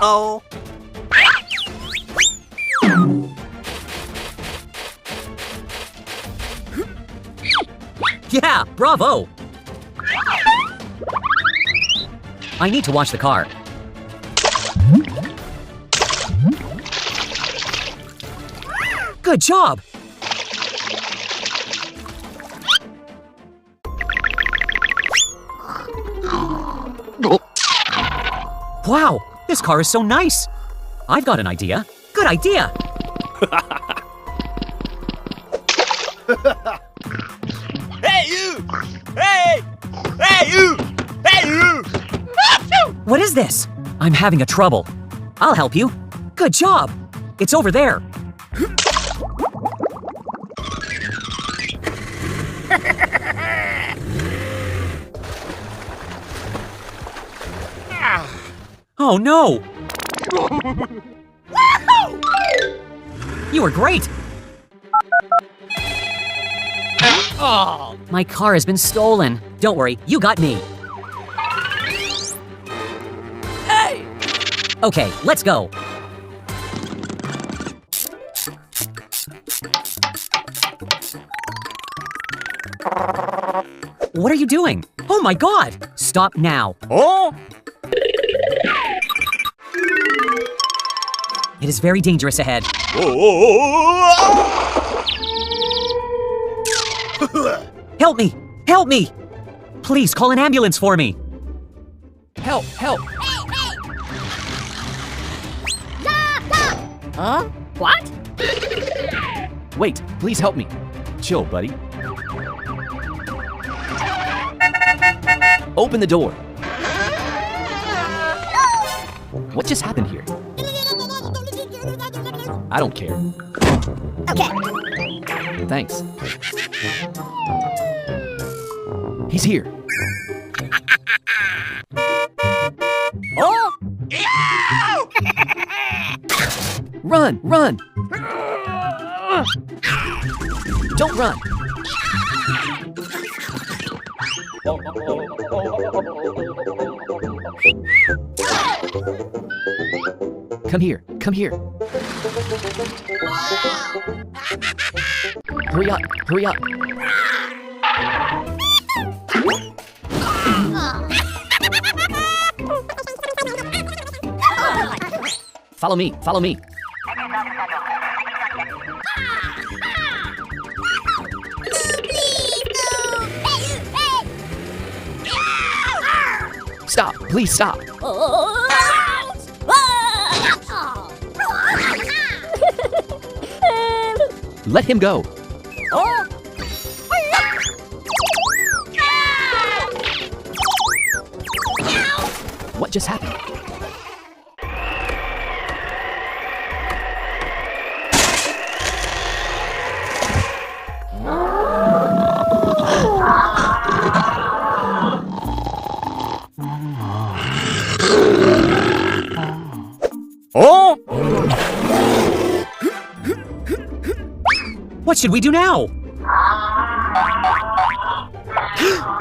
Uh-oh. Yeah, bravo! I need to wash the car. Good job! Wow, this car is so nice! I've got an idea. Good idea! Hey, you! Hey! Hey, you! Hey, you! What is this? I'm having a trouble. I'll help you. Good job! It's over there. Oh no! You were great! Oh! My car has been stolen. Don't worry, you got me. Hey! Okay, let's go. What are you doing? Oh my god! Stop now. Oh! It is very dangerous ahead. Help me! Help me! Please call an ambulance for me. Help! Help! Huh? What? Wait, please help me. Chill, buddy. Open the door. What just happened here? I don't care. Okay. Thanks. He's here. Oh! Run! Run! Don't run! Come here, come here. Hurry up, hurry up. Follow me, follow me. Stop, please stop. Let him go. What just happened? Oh! What should we do now?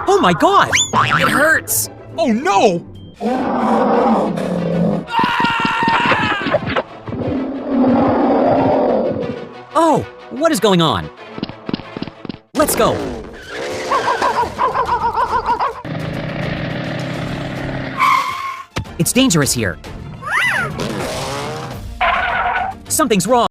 Oh my god! It hurts! Oh no! Oh, what is going on? Let's go! It's dangerous here. Something's wrong.